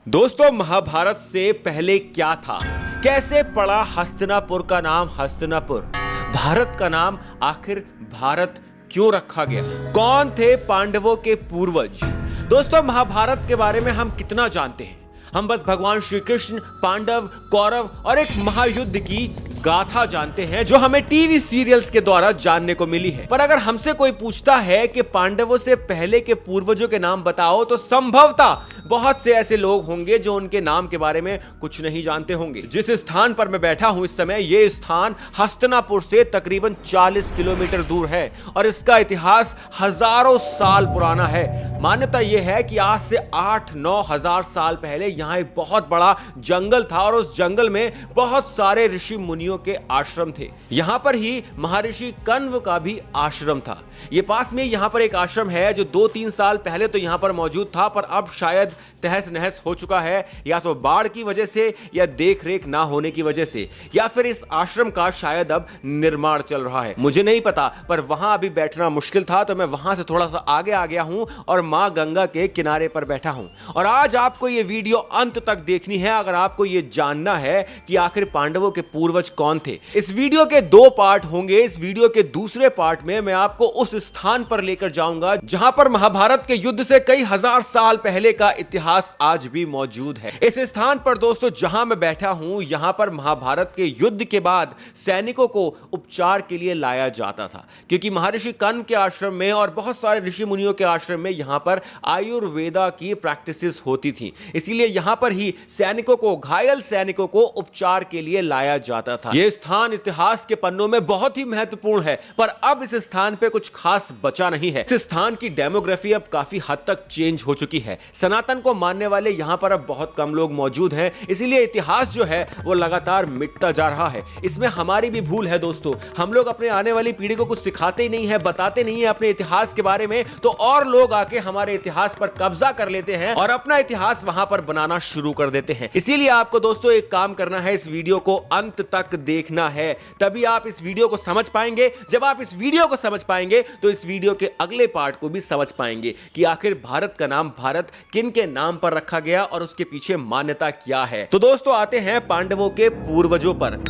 दोस्तों, महाभारत से पहले क्या था? कैसे पड़ा हस्तिनापुर का नाम हस्तिनापुर? भारत का नाम आखिर भारत क्यों रखा गया? कौन थे पांडवों के पूर्वज? दोस्तों, महाभारत के बारे में हम कितना जानते हैं? हम बस भगवान श्री कृष्ण, पांडव, कौरव और एक महायुद्ध की गाथा जानते हैं जो हमें टीवी सीरियल्स के द्वारा जानने को मिली है। पर अगर हमसे कोई पूछता है कि पांडवों से पहले के पूर्वजों के नाम बताओ, तो संभवतः बहुत से ऐसे लोग होंगे जो उनके नाम के बारे में कुछ नहीं जानते होंगे। जिस स्थान पर मैं बैठा हूं इस समय, यह स्थान हस्तिनापुर से तकरीबन 40 किलोमीटर दूर है और इसका इतिहास हजारों साल पुराना है। मान्यता यह है कि आज से 8-9 हजार साल पहले यहाँ एक बहुत बड़ा जंगल था और उस जंगल में बहुत सारे ऋषि मुनियों के आश्रम थे। यहां पर ही महर्षि कण्व का भी आश्रम था। ये पास में यहां पर एक आश्रम है जो 2-3 साल पहले तो यहां पर मौजूद था, पर अब शायद तहस नहस हो चुका है, या तो बाढ़ की वजह से, या देख रेख ना होने की वजह से, या फिर इस आश्रम का शायद अब निर्माण चल रहा है। मुझे नहीं पता, पर वहां अभी बैठना मुश्किल था तो मैं वहां से थोड़ा सा आगे आ गया हूं और मां गंगा के किनारे पर बैठा हूं। और आज आपको यह वीडियो अंत तक देखनी है अगर आपको यह जानना है कि आखिर पांडवों के पूर्वज कौन थे। इस वीडियो के 2 पार्ट होंगे। इस वीडियो के दूसरे पार्ट में मैं आपको उस स्थान पर लेकर जाऊंगा जहां पर महाभारत के युद्ध से कई हजार साल पहले का इतिहास आज भी मौजूद है। इस स्थान पर दोस्तों जहां मैं बैठा हूं, यहां पर महाभारत के युद्ध के बाद सैनिकों को उपचार के लिए लाया जाता था, क्योंकि महर्षि कण्व के आश्रम में और बहुत सारे ऋषि मुनियों के आश्रम में यहां पर आयुर्वेदा की प्रैक्टिसेस होती थी। इसीलिए यहां पर ही सैनिकों को, घायल सैनिकों को उपचार के लिए लाया जाता था। यह स्थान इतिहास के पन्नों में बहुत ही महत्वपूर्ण है, पर अब इस स्थान पे कुछ खास बचा नहीं है। इस स्थान की डेमोग्राफी अब काफी हद तक चेंज हो चुकी है। सनातन को मानने वाले यहां पर अब बहुत कम लोग मौजूद हैं, इसीलिए इतिहास जो है वो लगातार मिटता जा रहा है। इसमें हमारी भी भूल है दोस्तों। हम लोग अपने आने वाली पीढ़ी को कुछ सिखाते ही नहीं है, बताते नहीं है अपने इतिहास के बारे में, तो और लोग आके हमारे इतिहास पर कब्जा कर लेते हैं और अपना इतिहास वहां पर बनाना शुरू कर देते हैं। इसीलिए आपको दोस्तों एक काम करना है, इस वीडियो को अंत तक देखना है, तभी आप इस वीडियो को समझ पाएंगे। जब आप इस वीडियो को समझ पाएंगे तो इस वीडियो के अगले पार्ट को भी समझ पाएंगे कि आखिर भारत का नाम भारत किन के नाम पर रखा गया और उसके पीछे मान्यता क्या है। तो दोस्तों आते हैं पांडवों के पूर्वजों पर।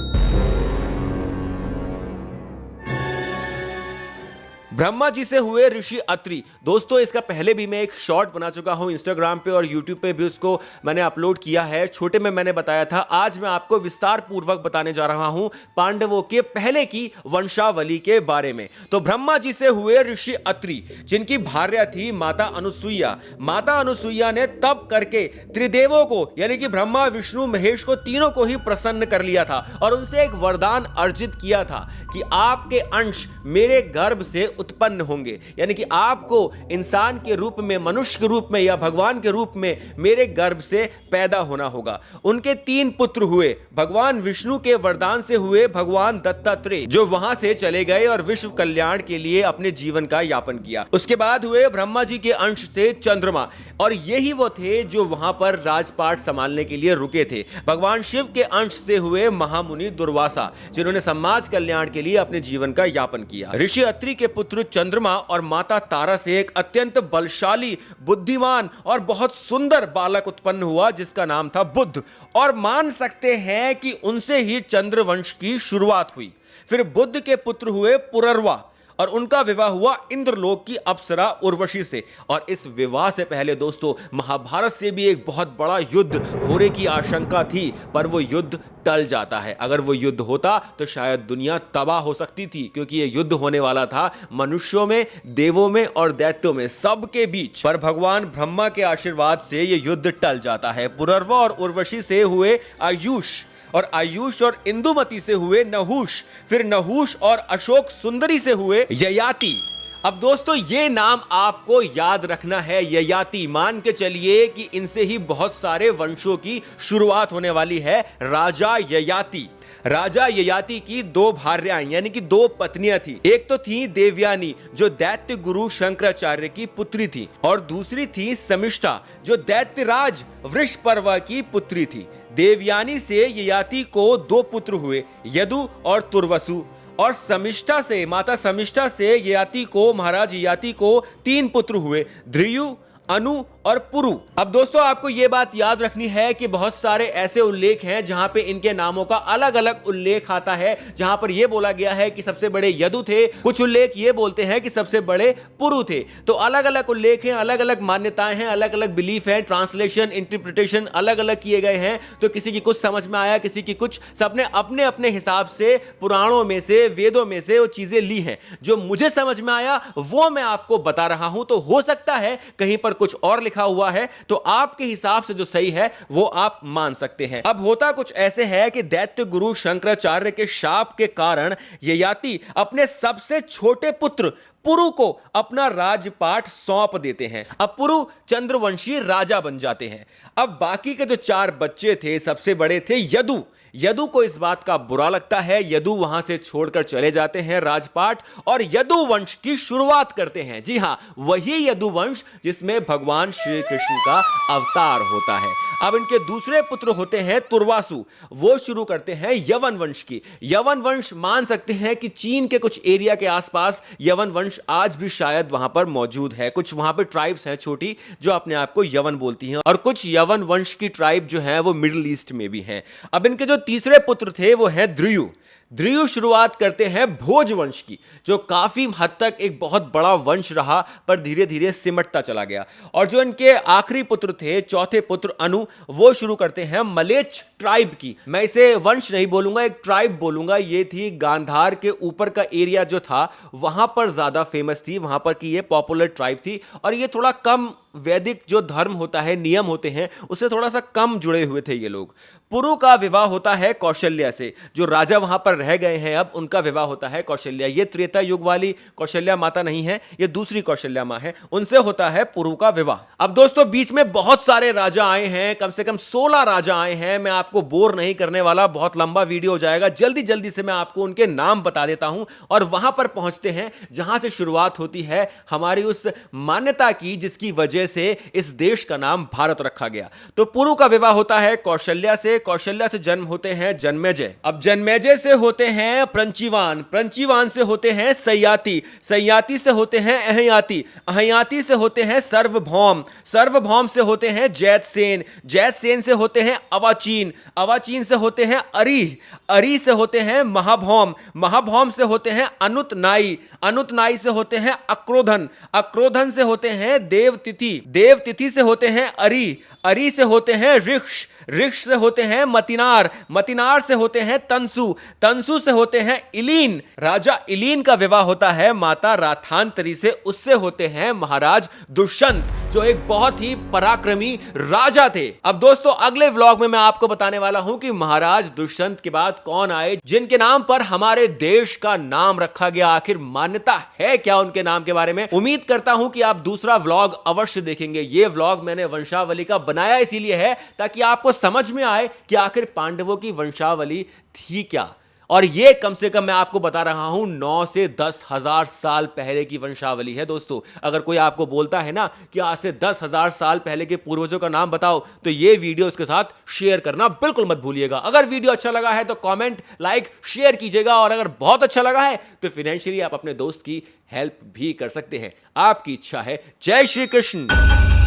ब्रह्मा जी से हुए ऋषि अत्रि। दोस्तों इसका पहले भी मैं एक शॉर्ट बना चुका हूं इंस्टाग्राम पे और यूट्यूब पे भी उसको मैंने अपलोड किया है। छोटे में मैंने बताया था, आज मैं आपको विस्तार पूर्वक बताने जा रहा हूं पांडवों के पहले की वंशावली के बारे में। तो ब्रह्मा जी से हुए ऋषि अत्रि, जिनकी भार्या थी माता अनुसुईया। माता अनुसुईया ने तप करके त्रिदेवों को, यानी कि ब्रह्मा, विष्णु, महेश को, तीनों को ही प्रसन्न कर लिया था और उनसे एक वरदान अर्जित किया था कि आपके अंश मेरे गर्भ से उत्पन्न होंगे, यानी कि आपको इंसान के रूप में, मनुष्य के रूप में या भगवान के रूप में मेरे गर्भ से पैदा होना होगा। उनके 3 पुत्र हुए। भगवान विष्णु के वरदान से हुए भगवान दत्तात्रेय, जो वहां से चले गए और विश्व कल्याण के लिए अपने जीवन का यापन किया। उसके बाद हुए ब्रह्मा जी के अंश से चंद्रमा, और यही वो थे जो वहां पर राजपाट संभालने के लिए रुके थे। भगवान शिव के अंश से हुए महामुनि दुर्वासा, जिन्होंने समाज कल्याण के लिए अपने जीवन का यापन किया। ऋषि अत्रि के पुत्र चंद्रमा और माता तारा से एक अत्यंत बलशाली, बुद्धिमान और बहुत सुंदर बालक उत्पन्न हुआ जिसका नाम था बुध, और मान सकते हैं कि उनसे ही चंद्रवंश की शुरुआत हुई। फिर बुध के पुत्र हुए पुररवा और उनका विवाह हुआ इंद्रलोक की अप्सरा उर्वशी से। और इस विवाह से पहले दोस्तों महाभारत से भी एक बहुत बड़ा युद्ध होने की आशंका थी, पर वो युद्ध टल जाता है। अगर वो युद्ध होता तो शायद दुनिया तबाह हो सकती थी, क्योंकि ये युद्ध होने वाला था मनुष्यों में, देवों में और दैत्यों में, सबके बीच। पर भगवान ब्रह्मा के आशीर्वाद से ये युद्ध टल जाता है। पुररवा और उर्वशी से हुए आयुष, और आयुष और इंदुमती से हुए नहुष, फिर नहुष और अशोक सुंदरी से हुए ययाति। अब दोस्तों ये नाम आपको याद रखना है, ययाति। मान के चलिए कि इनसे ही बहुत सारे वंशों की शुरुआत होने वाली है। राजा ययाति। राजा ययाति की 2 भार्याएं, यानी कि 2 पत्नियां थी। एक तो थी देवयानी, जो दैत्य गुरु शंकराचार्य की पुत्री थी, और दूसरी थी समिष्ठा, जो दैत्यराज वृषपर्वा की पुत्री थी। देवयानी से ययाति को 2 पुत्र हुए, यदु और तुर्वसु, और समिष्ठा से, माता समिष्ठा से ययाति को, महाराज ययाति को 3 पुत्र हुए, ध्रुव, अनु और पुरु। अब दोस्तों आपको यह बात याद रखनी है कि बहुत सारे ऐसे उल्लेख हैं जहां पे इनके नामों का अलग अलग उल्लेख आता है, जहां पर यह बोला गया है कि सबसे बड़े यदु थे, कुछ उल्लेख ये बोलते हैं कि सबसे बड़े पुरु थे। तो अलग अलग उल्लेख हैं, अलग अलग मान्यताएं हैं, अलग अलग बिलीफ है, ट्रांसलेशन इंटरप्रिटेशन अलग अलग किए गए हैं। तो किसी की कुछ समझ में आया, किसी की कुछ, सबने अपने अपने हिसाब से पुराणों में से, वेदों में से वो चीजें ली हैं। जो मुझे समझ में आया वो मैं आपको बता रहा हूं। तो हो सकता है कहीं पर कुछ और लिखा हुआ है, तो आपके हिसाब से जो सही है वो आप मान सकते हैं। अब होता कुछ ऐसे है कि दैत्य गुरु शंकराचार्य के शाप के कारण ययाति अपने सबसे छोटे पुत्र पुरु को अपना राजपाट सौंप देते हैं। अब पुरु चंद्रवंशी राजा बन जाते हैं। अब बाकी के जो 4 बच्चे थे, सबसे बड़े थे यदु। यदु को इस बात का बुरा लगता है, यदु वहां से छोड़कर चले जाते हैं राजपाट और यदु वंश की शुरुआत करते हैं। जी हां, वही यदु वंश जिसमें भगवान श्री कृष्ण का अवतार होता है। अब इनके दूसरे पुत्र होते हैं तुर्वासु, वो शुरू करते हैं यवन वंश की। यवन वंश मान सकते हैं कि चीन के कुछ एरिया के आसपास यवन वंश आज भी शायद वहां पर मौजूद है। कुछ वहां पर ट्राइब्स हैं छोटी जो अपने आप को यवन बोलती हैं, और कुछ यवन वंश की ट्राइब जो है वो मिडिल ईस्ट में भी हैं। अब इनके जो तीसरे पुत्र थे वो है द्रुयु। द्रुयु शुरुआत करते हैं भोज वंश की, जो काफी हद तक एक बहुत बड़ा वंश रहा पर धीरे धीरे सिमटता चला गया। और जो इनके आखिरी पुत्र थे, चौथे पुत्र अनु, वो शुरू करते हैं मलेच्छ ट्राइब की। मैं इसे वंश नहीं बोलूंगा, एक ट्राइब बोलूंगा। ये थी गांधार के ऊपर का एरिया जो था वहां पर ज्यादा फेमस थी, वहां पर की ये पॉपुलर ट्राइब थी। और ये थोड़ा कम वैदिक जो धर्म होता है, नियम होते हैं, उससे थोड़ा सा कम जुड़े हुए थे ये लोग। पुरु का विवाह होता है कौशल्या से, जो राजा वहां पर रह गए हैं अब उनका विवाह होता है कौशल्या। ये त्रेता युग वाली कौशल्या माता नहीं है, ये दूसरी कौशल्या मां है, उनसे होता है पुरु का विवाह। अब दोस्तों बीच में बहुत सारे राजा आए हैं, कम से कम 16 राजा आए हैं। मैं आपको बोर नहीं करने वाला, बहुत लंबा वीडियो हो जाएगा। जल्दी जल्दी से मैं आपको उनके नाम बता देता हूं और वहां पर पहुंचते हैं जहां से शुरुआत होती है हमारी उस मान्यता की जिसकी वजह से इस देश का नाम भारत रखा गया। तो पुरु का विवाह होता है कौशल्या से, कौशल्या से जन्म होते हैं जन्मेजय। अब जन्मेजय से होते हैं प्रंचीवान, प्रंचीवान से होते हैं सयाति, सयाति से होते हैं अहयाति, अहयाति से होते हैं सर्वभौम, सर्वभौम से होते हैं जैतसेन, जैतसेन से होते हैं अवाचीन, अवाचीन से होते हैं अरी, अरी से होते हैं महाभौम, महाभौम से होते हैं अनुतनाई, अनुतनाई से होते हैं अक्रोधन, अक्रोधन से होते हैं देवतिथि, देवतिथि से होते हैं अरी, अरी से होते हैं ऋक्ष, ऋक्ष से होते हैं मतिनार, मतिनार से होते हैं तंसु, तंसु से होते हैं इलीन, राजा इलीन का विवाह होता है माता राथांतरी से, उससे होते हैं महाराज दुष्यंत, जो एक बहुत ही पराक्रमी राजा थे। अब दोस्तों अगले व्लॉग में मैं आपको बताने वाला हूं कि महाराज दुष्यंत के बाद कौन आए जिनके नाम पर हमारे देश का नाम रखा गया। आखिर मान्यता है क्या उनके नाम के बारे में? उम्मीद करता हूं कि आप दूसरा व्लॉग अवश्य देखेंगे। यह व्लॉग मैंने वंशावली का बनाया इसीलिए है ताकि आपको समझ में आए कि आखिर पांडवों की वंशावली थी क्या। और ये कम से कम मैं आपको बता रहा हूं 9 से 10,000 साल पहले की वंशावली है दोस्तों। अगर कोई आपको बोलता है ना कि आज से 10,000 साल पहले के पूर्वजों का नाम बताओ, तो ये वीडियो उसके साथ शेयर करना बिल्कुल मत भूलिएगा। अगर वीडियो अच्छा लगा है तो कमेंट, लाइक, शेयर कीजिएगा, और अगर बहुत अच्छा लगा है तो फाइनेंशियली आप अपने दोस्त की हेल्प भी कर सकते हैं। आपकी इच्छा है। जय श्री कृष्ण।